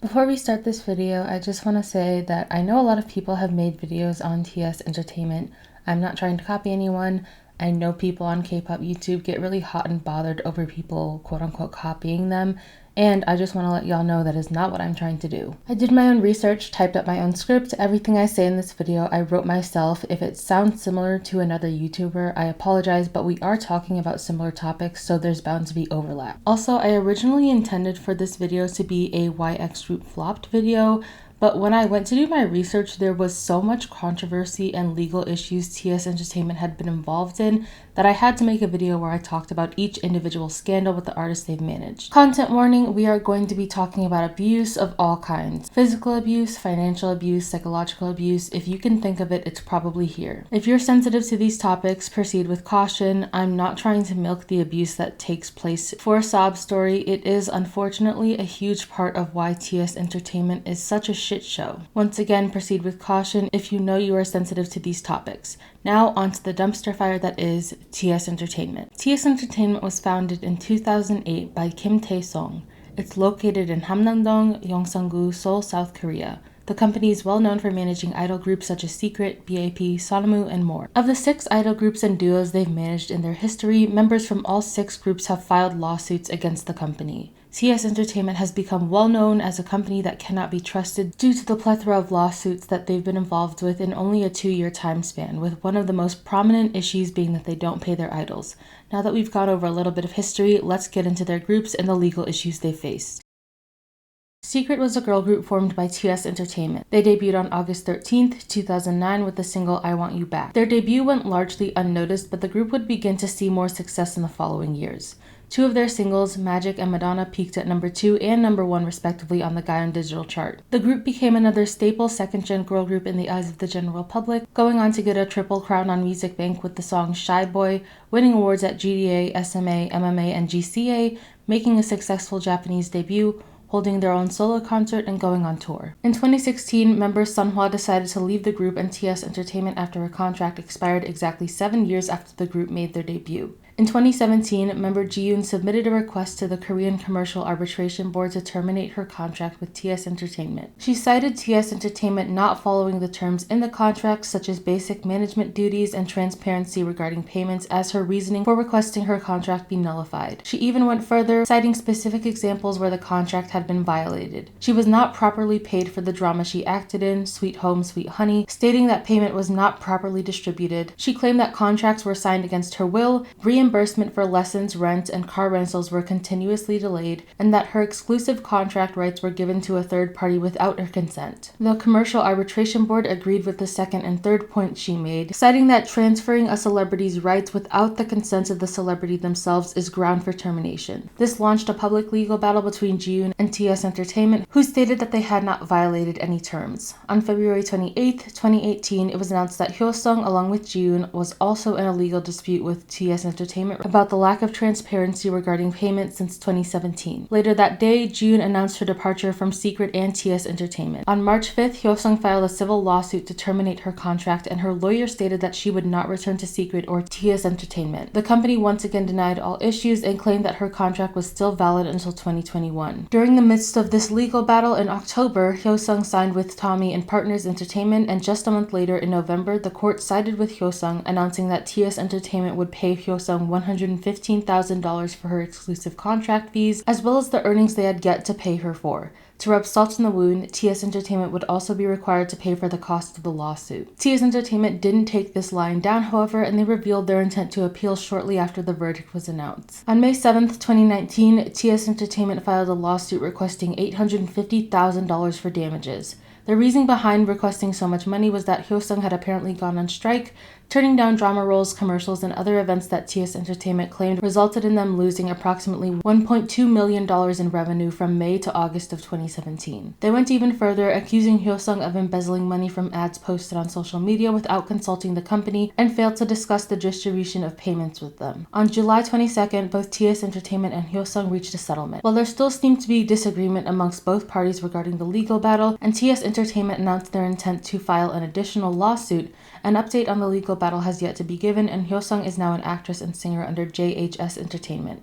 Before we start this video, I just want to say that I know a lot of people have made videos on TS Entertainment. I'm not trying to copy anyone. I know people on K-pop YouTube get really hot and bothered over people quote-unquote copying them, and I just want to let y'all know that is not what I'm trying to do. I did my own research, typed up my own script. Everything I say in this video I wrote myself. If it sounds similar to another YouTuber, I apologize, but we are talking about similar topics, so there's bound to be overlap. Also, I originally intended for this video to be a why X Group flopped video, but when I went to do my research, there was so much controversy and legal issues TS Entertainment had been involved in that I had to make a video where I talked about each individual scandal with the artists they've managed. Content warning, we are going to be talking about abuse of all kinds. Physical abuse, financial abuse, psychological abuse. If you can think of it, it's probably here. If you're sensitive to these topics, proceed with caution. I'm not trying to milk the abuse that takes place. For a sob story, it is unfortunately a huge part of why TS Entertainment is such a shit show. Once again, proceed with caution if you know you are sensitive to these topics. Now onto the dumpster fire that is TS Entertainment. TS Entertainment was founded in 2008 by Kim Tae-sung. It's located in Hamnam-dong, Yongsan-gu, Seoul, South Korea. The company is well known for managing idol groups such as Secret, B.A.P, Sonamoo, and more. Of the 6 idol groups and duos they've managed in their history, members from all 6 groups have filed lawsuits against the company. TS Entertainment has become well known as a company that cannot be trusted due to the plethora of lawsuits that they've been involved with in only a 2-year time span, with one of the most prominent issues being that they don't pay their idols. Now that we've gone over a little bit of history, let's get into their groups and the legal issues they faced. Secret was a girl group formed by TS Entertainment. They debuted on August 13th, 2009 with the single I Want You Back. Their debut went largely unnoticed, but the group would begin to see more success in the following years. 2 of their singles, Magic and Madonna, peaked at number 2 and number 1 respectively on the Gaon Digital chart. The group became another staple second-gen girl group in the eyes of the general public, going on to get a triple crown on Music Bank with the song Shy Boy, winning awards at GDA, SMA, MMA, and GCA, making a successful Japanese debut, holding their own solo concert, and going on tour. In 2016, member Sunhwa decided to leave the group and TS Entertainment after her contract expired exactly 7 years after the group made their debut. In 2017, member Jiyoon submitted a request to the Korean Commercial Arbitration Board to terminate her contract with TS Entertainment. She cited TS Entertainment not following the terms in the contract, such as basic management duties and transparency regarding payments, as her reasoning for requesting her contract be nullified. She even went further, citing specific examples where the contract had been violated. She was not properly paid for the drama she acted in, Sweet Home, Sweet Honey, stating that payment was not properly distributed. She claimed that contracts were signed against her will, reimbursement for lessons, rent, and car rentals were continuously delayed, and that her exclusive contract rights were given to a third party without her consent. The Commercial Arbitration Board agreed with the second and third point she made, citing that transferring a celebrity's rights without the consent of the celebrity themselves is ground for termination. This launched a public legal battle between Jiyoon and TS Entertainment, who stated that they had not violated any terms. On February 28, 2018, it was announced that Hyosung, along with Jiyoon, was also in a legal dispute with TS Entertainment about the lack of transparency regarding payment since 2017. Later that day, Jiyoon announced her departure from Secret and TS Entertainment. On March 5th, Hyosung filed a civil lawsuit to terminate her contract, and her lawyer stated that she would not return to Secret or TS Entertainment. The company once again denied all issues and claimed that her contract was still valid until 2021. During the midst of this legal battle in October, Hyosung signed with Tommy and Partners Entertainment, and just a month later in November, the court sided with Hyosung, announcing that TS Entertainment would pay Hyosung $115,000 for her exclusive contract fees, as well as the earnings they had yet to pay her for. To rub salt in the wound, TS Entertainment would also be required to pay for the cost of the lawsuit. TS Entertainment didn't take this lying down, however, and they revealed their intent to appeal shortly after the verdict was announced. On May 7th, 2019, TS Entertainment filed a lawsuit requesting $850,000 for damages. The reason behind requesting so much money was that Hyosung had apparently gone on strike, turning down drama roles, commercials, and other events that TS Entertainment claimed resulted in them losing approximately $1.2 million in revenue from May to August of 2017. They went even further, accusing Hyosung of embezzling money from ads posted on social media without consulting the company, and failed to discuss the distribution of payments with them. On July 22nd, both TS Entertainment and Hyosung reached a settlement. While there still seemed to be disagreement amongst both parties regarding the legal battle, and TS Entertainment announced their intent to file an additional lawsuit, an update on the legal battle has yet to be given, and Hyosung is now an actress and singer under JHS Entertainment.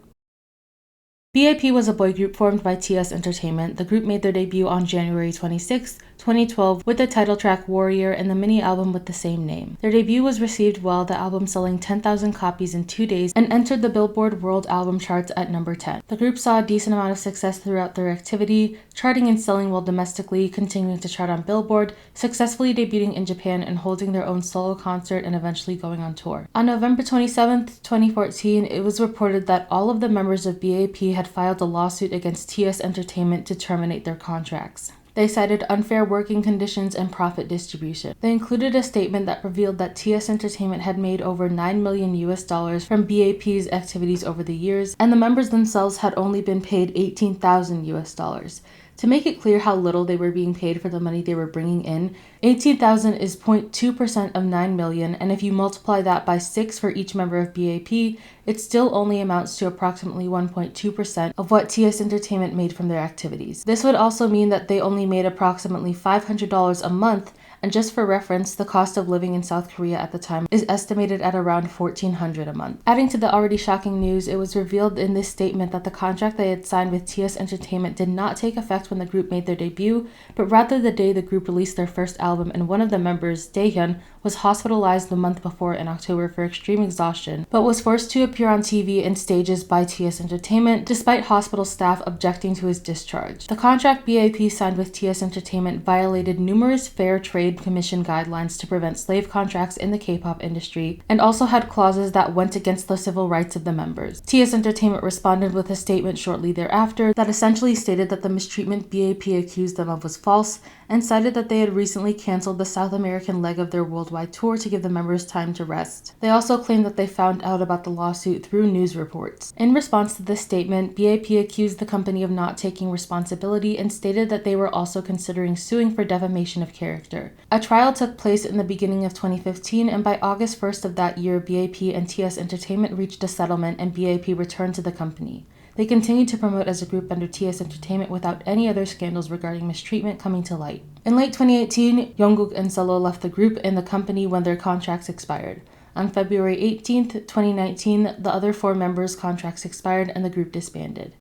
B.A.P was a boy group formed by TS Entertainment. The group made their debut on January 26, 2012 with the title track Warrior and the mini-album with the same name. Their debut was received well, the album selling 10,000 copies in 2 days and entered the Billboard World Album Charts at number 10. The group saw a decent amount of success throughout their activity, charting and selling well domestically, continuing to chart on Billboard, successfully debuting in Japan and holding their own solo concert and eventually going on tour. On November 27, 2014, it was reported that all of the members of B.A.P had filed a lawsuit against TS Entertainment to terminate their contracts. They cited unfair working conditions and profit distribution. They included a statement that revealed that TS Entertainment had made over $9 million from B.A.P's activities over the years, and the members themselves had only been paid $18,000. To make it clear how little they were being paid for the money they were bringing in, $18,000 is 0.2% of $9 million, and if you multiply that by 6 for each member of B.A.P, it still only amounts to approximately 1.2% of what TS Entertainment made from their activities. This would also mean that they only made approximately $500 a month, and just for reference, the cost of living in South Korea at the time is estimated at around $1,400 a month. Adding to the already shocking news, it was revealed in this statement that the contract they had signed with TS Entertainment did not take effect when the group made their debut, but rather the day the group released their first album, and one of the members, Daehyun, was hospitalized the month before in October for extreme exhaustion, but was forced to appear on TV and stages by TS Entertainment, despite hospital staff objecting to his discharge. The contract B.A.P signed with TS Entertainment violated numerous fair trade commission guidelines to prevent slave contracts in the K-pop industry, and also had clauses that went against the civil rights of the members. TS Entertainment responded with a statement shortly thereafter that essentially stated that the mistreatment B.A.P accused them of was false, and cited that they had recently canceled the South American leg of their worldwide tour to give the members time to rest. They also claimed that they found out about the lawsuit through news reports. In response to this statement, B.A.P accused the company of not taking responsibility and stated that they were also considering suing for defamation of character. A trial took place in the beginning of 2015, and by August 1st of that year, B.A.P and TS Entertainment reached a settlement and B.A.P returned to the company. They continued to promote as a group under TS Entertainment without any other scandals regarding mistreatment coming to light. In late 2018, Jungkook and Solo left the group and the company when their contracts expired. On February 18, 2019, the other 4 members' contracts expired and the group disbanded.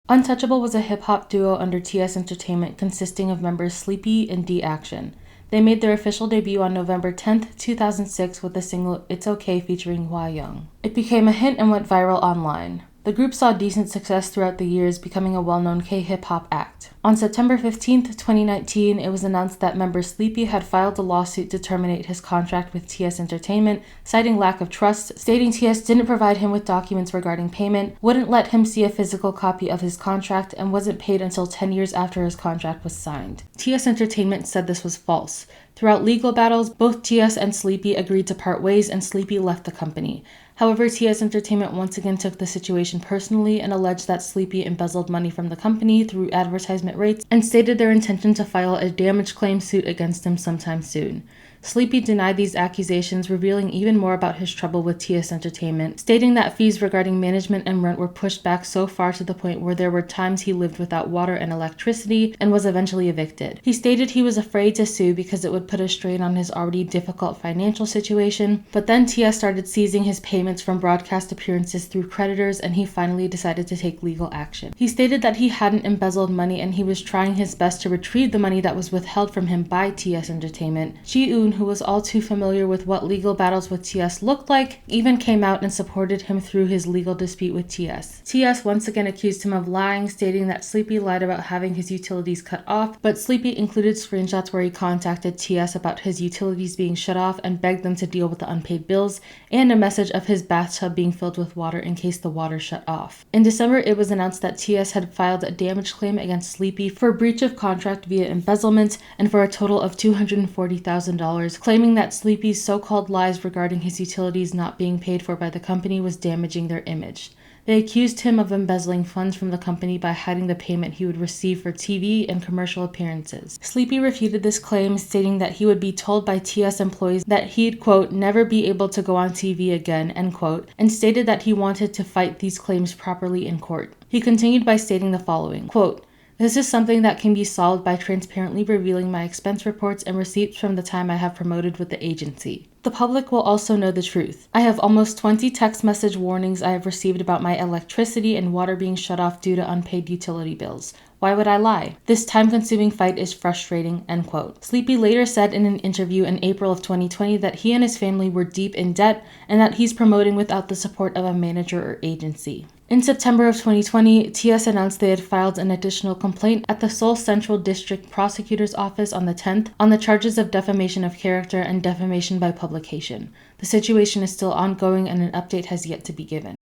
Untouchable was a hip-hop duo under TS Entertainment consisting of members Sleepy and D-Action. They made their official debut on November 10, 2006 with the single It's Okay featuring Yujeong. It became a hit and went viral online. The group saw decent success throughout the years, becoming a well-known K-hip-hop act. On September 15, 2019, it was announced that member Sleepy had filed a lawsuit to terminate his contract with TS Entertainment, citing lack of trust, stating TS didn't provide him with documents regarding payment, wouldn't let him see a physical copy of his contract, and wasn't paid until 10 years after his contract was signed. TS Entertainment said this was false. Throughout legal battles, both TS and Sleepy agreed to part ways and Sleepy left the company. However, TS Entertainment once again took the situation personally and alleged that Sleepy embezzled money from the company through advertisement rates and stated their intention to file a damage claim suit against him sometime soon. Sleepy denied these accusations, revealing even more about his trouble with TS Entertainment, stating that fees regarding management and rent were pushed back so far to the point where there were times he lived without water and electricity and was eventually evicted. He stated he was afraid to sue because it would put a strain on his already difficult financial situation, but then TS started seizing his payments from broadcast appearances through creditors and he finally decided to take legal action. He stated that he hadn't embezzled money and he was trying his best to retrieve the money that was withheld from him by TS Entertainment. Ji-eun, who was all too familiar with what legal battles with TS looked like, even came out and supported him through his legal dispute with TS. TS once again accused him of lying, stating that Sleepy lied about having his utilities cut off, but Sleepy included screenshots where he contacted TS about his utilities being shut off and begged them to deal with the unpaid bills, and a message of his bathtub being filled with water in case the water shut off. In December, it was announced that TS had filed a damage claim against Sleepy for breach of contract via embezzlement and for a total of $240,000, claiming that Sleepy's so-called lies regarding his utilities not being paid for by the company was damaging their image. They accused him of embezzling funds from the company by hiding the payment he would receive for TV and commercial appearances. Sleepy refuted this claim, stating that he would be told by TS employees that he'd, quote, never be able to go on TV again, end quote, and stated that he wanted to fight these claims properly in court. He continued by stating the following, quote, "This is something that can be solved by transparently revealing my expense reports and receipts from the time I have promoted with the agency." The public will also know the truth. I have almost 20 text message warnings I have received about my electricity and water being shut off due to unpaid utility bills. Why would I lie? This time-consuming fight is frustrating," end quote. Sleepy later said in an interview in April of 2020 that he and his family were deep in debt and that he's promoting without the support of a manager or agency. In September of 2020, TS announced they had filed an additional complaint at the Seoul Central District Prosecutor's Office on the 10th on the charges of defamation of character and defamation by publication. The situation is still ongoing and an update has yet to be given.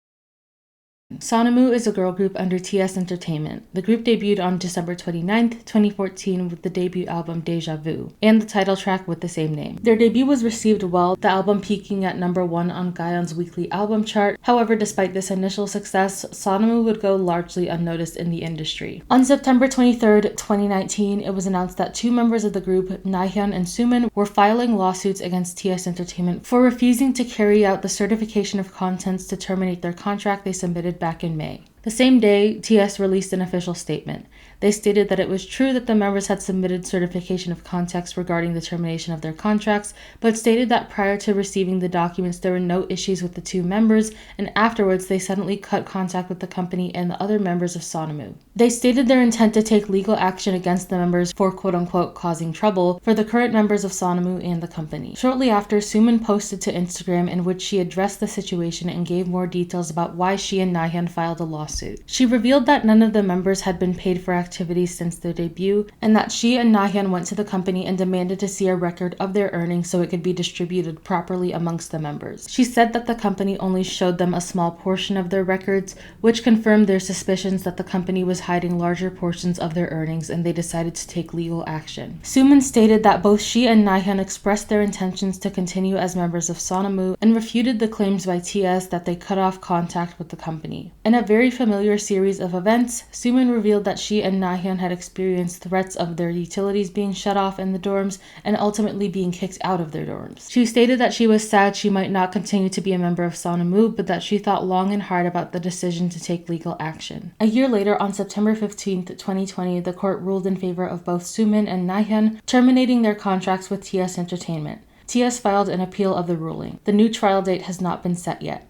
Sonamoo is a girl group under TS Entertainment. The group debuted on December 29th, 2014 with the debut album Deja Vu, and the title track with the same name. Their debut was received well, the album peaking at number 1 on Gaon's weekly album chart. However, despite this initial success, Sonamoo would go largely unnoticed in the industry. On September 23rd, 2019, it was announced that 2 members of the group, Nahyun and Sumin, were filing lawsuits against TS Entertainment for refusing to carry out the certification of contents to terminate their contract they submitted back in May. The same day, TS released an official statement. They stated that it was true that the members had submitted certification of context regarding the termination of their contracts, but stated that prior to receiving the documents there were no issues with the 2 members, and afterwards they suddenly cut contact with the company and the other members of Sonamoo. They stated their intent to take legal action against the members for quote-unquote causing trouble for the current members of Sonamoo and the company. Shortly after, Sumin posted to Instagram in which she addressed the situation and gave more details about why she and Nahyun filed a lawsuit. She revealed that none of the members had been paid for activities since their debut, and that she and Nahyun went to the company and demanded to see a record of their earnings so it could be distributed properly amongst the members. She said that the company only showed them a small portion of their records, which confirmed their suspicions that the company was hiding larger portions of their earnings, and they decided to take legal action. Sumin stated that both she and Nahyun expressed their intentions to continue as members of Sonamoo and refuted the claims by TS that they cut off contact with the company. In a very familiar series of events, Sumin revealed that she and Nahyun had experienced threats of their utilities being shut off in the dorms and ultimately being kicked out of their dorms. She stated that she was sad she might not continue to be a member of Sonamoo, but that she thought long and hard about the decision to take legal action. A year later, on September 15th, 2020, the court ruled in favor of both Sumin and Nahyun, terminating their contracts with TS Entertainment. TS filed an appeal of the ruling. The new trial date has not been set yet.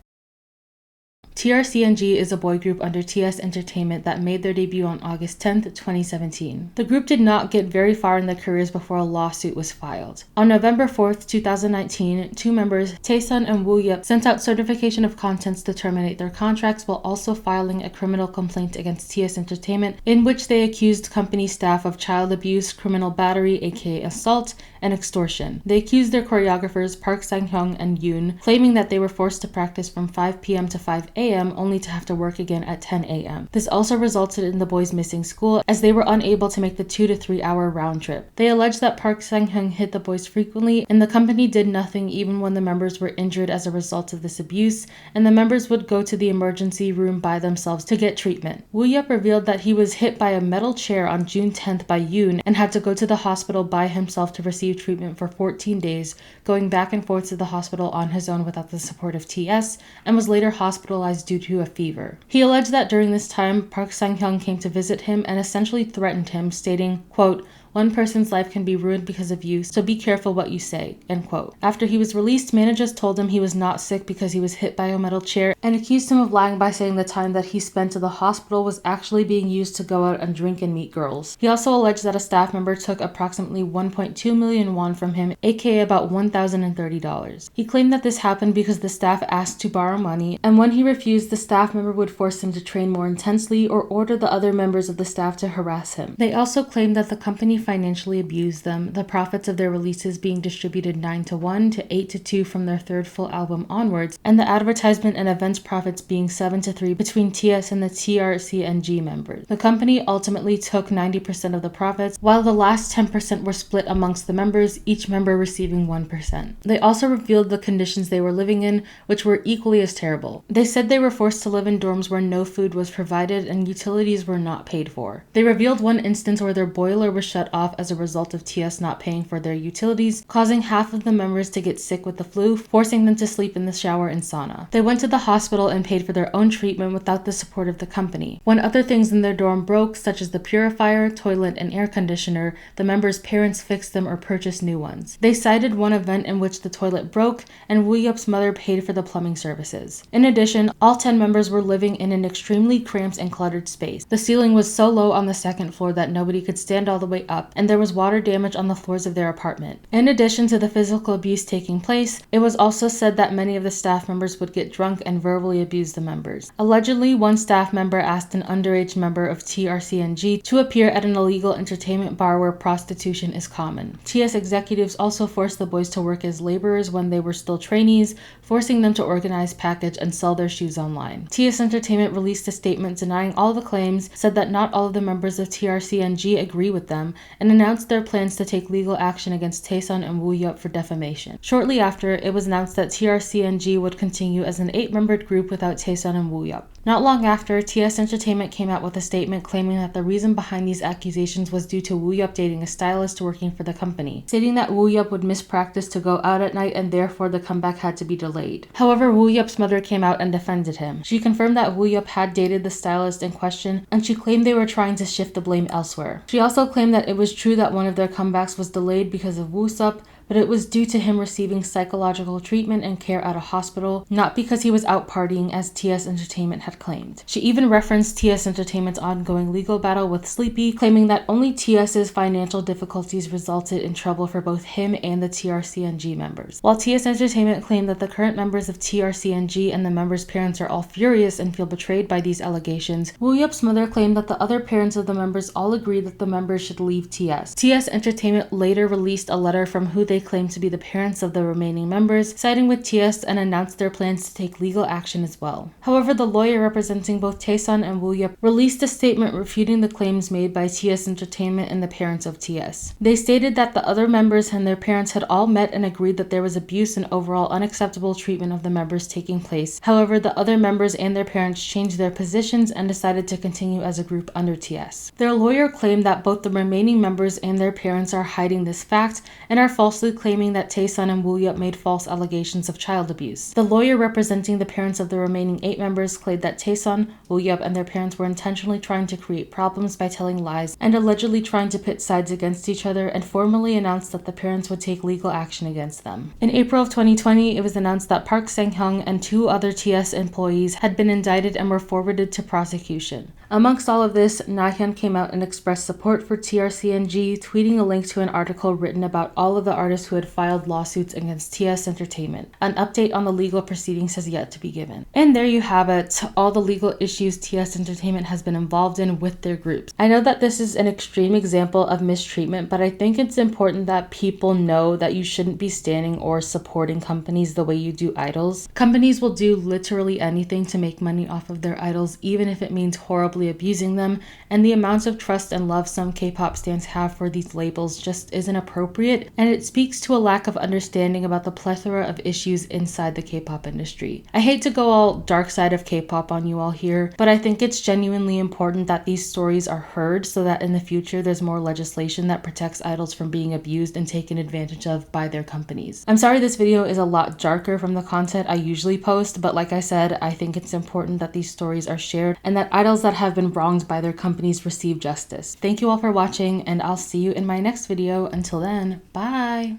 TRCNG is a boy group under TS Entertainment that made their debut on August 10th, 2017. The group did not get very far in their careers before a lawsuit was filed. On November 4th, 2019, 2 members, Taesun and Woo-yup, sent out certification of contents to terminate their contracts while also filing a criminal complaint against TS Entertainment in which they accused company staff of child abuse, criminal battery aka assault, and extortion. They accused their choreographers Park Sang-hyung and Yoon, claiming that they were forced to practice from 5 p.m. to 5 a.m. only to have to work again at 10 a.m. This also resulted in the boys missing school as they were unable to make the 2 to 3 hour round trip. They alleged that Park Sang-hyung hit the boys frequently and the company did nothing even when the members were injured as a result of this abuse, and the members would go to the emergency room by themselves to get treatment. Woo-yup revealed that he was hit by a metal chair on June 10th by Yoon and had to go to the hospital by himself to receive treatment for 14 days, going back and forth to the hospital on his own without the support of TS, and was later hospitalized due to a fever. He alleged that during this time, Park Sang-hyung came to visit him and essentially threatened him, stating, quote, "One person's life can be ruined because of you, so be careful what you say," end quote. After he was released, managers told him he was not sick because he was hit by a metal chair and accused him of lying by saying the time that he spent at the hospital was actually being used to go out and drink and meet girls. He also alleged that a staff member took approximately 1.2 million won from him, aka about $1,030. He claimed that this happened because the staff asked to borrow money, and when he refused, the staff member would force him to train more intensely or order the other members of the staff to harass him. They also claimed that the company financially abused them, the profits of their releases being distributed 9-1 to 8-2 from their 3rd full album onwards, and the advertisement and events profits being 7-3 between TS and the TRCNG members. The company ultimately took 90% of the profits, while the last 10% were split amongst the members, each member receiving 1%. They also revealed the conditions they were living in, which were equally as terrible. They said they were forced to live in dorms where no food was provided and utilities were not paid for. They revealed one instance where their boiler was shut off as a result of TS not paying for their utilities, causing half of the members to get sick with the flu, forcing them to sleep in the shower in sauna. They went to the hospital and paid for their own treatment without the support of the company. When other things in their dorm broke, such as the purifier, toilet, and air conditioner, the members' parents fixed them or purchased new ones. They cited one event in which the toilet broke, and Woo-Yup's mother paid for the plumbing services. In addition, all 10 members were living in an extremely cramped and cluttered space. The ceiling was so low on the second floor that nobody could stand all the way up, and there was water damage on the floors of their apartment. In addition to the physical abuse taking place, it was also said that many of the staff members would get drunk and verbally abuse the members. Allegedly, one staff member asked an underage member of TRCNG to appear at an illegal entertainment bar where prostitution is common. TS executives also forced the boys to work as laborers when they were still trainees, forcing them to organize, package, and sell their shoes online. TS Entertainment released a statement denying all the claims, said that not all of the members of TRCNG agree with them, and announced their plans to take legal action against Taesun and Woo-Yup for defamation. Shortly after, it was announced that TRCNG would continue as an 8-membered group without Taesun and Woo-Yup. Not long after, TS Entertainment came out with a statement claiming that the reason behind these accusations was due to Woo-Yup dating a stylist working for the company, stating that Woo-Yup would miss practice to go out at night and therefore the comeback had to be delayed. However, Woo-Yup's mother came out and defended him. She confirmed that Woo-Yup had dated the stylist in question, and she claimed they were trying to shift the blame elsewhere. She also claimed that it was true that one of their comebacks was delayed because of Woo-Sup, but it was due to him receiving psychological treatment and care at a hospital, not because he was out partying as TS Entertainment had claimed. She even referenced TS Entertainment's ongoing legal battle with Sleepy, claiming that only TS's financial difficulties resulted in trouble for both him and the TRCNG members. While TS Entertainment claimed that the current members of TRCNG and the members' parents are all furious and feel betrayed by these allegations, Woo-Yup's mother claimed that the other parents of the members all agreed that the members should leave TS. TS Entertainment later released a letter from who they claimed to be the parents of the remaining members, siding with TS, and announced their plans to take legal action as well. However, the lawyer representing both Taesun and Woo-Yup released a statement refuting the claims made by TS Entertainment and the parents of TS. They stated that the other members and their parents had all met and agreed that there was abuse and overall unacceptable treatment of the members taking place. However, the other members and their parents changed their positions and decided to continue as a group under TS. Their lawyer claimed that both the remaining members and their parents are hiding this fact and are falsely claiming that Taesun and Woo-Yup made false allegations of child abuse. The lawyer representing the parents of the remaining 8 members claimed that Taesun, Woo-Yup, and their parents were intentionally trying to create problems by telling lies and allegedly trying to pit sides against each other, and formally announced that the parents would take legal action against them. In April of 2020, it was announced that Park Sang-hyung and 2 other TS employees had been indicted and were forwarded to prosecution. Amongst all of this, Na-hyun came out and expressed support for TRCNG, tweeting a link to an article written about all of the artists who had filed lawsuits against TS Entertainment. An update on the legal proceedings has yet to be given. And there you have it, all the legal issues TS Entertainment has been involved in with their groups. I know that this is an extreme example of mistreatment, but I think it's important that people know that you shouldn't be standing or supporting companies the way you do idols. Companies will do literally anything to make money off of their idols, even if it means horribly abusing them, and the amounts of trust and love some K-pop stans have for these labels just isn't appropriate, and it speaks to a lack of understanding about the plethora of issues inside the K-pop industry. I hate to go all dark side of K-pop on you all here, but I think it's genuinely important that these stories are heard so that in the future there's more legislation that protects idols from being abused and taken advantage of by their companies. I'm sorry this video is a lot darker from the content I usually post, but like I said, I think it's important that these stories are shared and that idols that have been wronged by their companies receive justice. Thank you all for watching, and I'll see you in my next video. Until then, bye!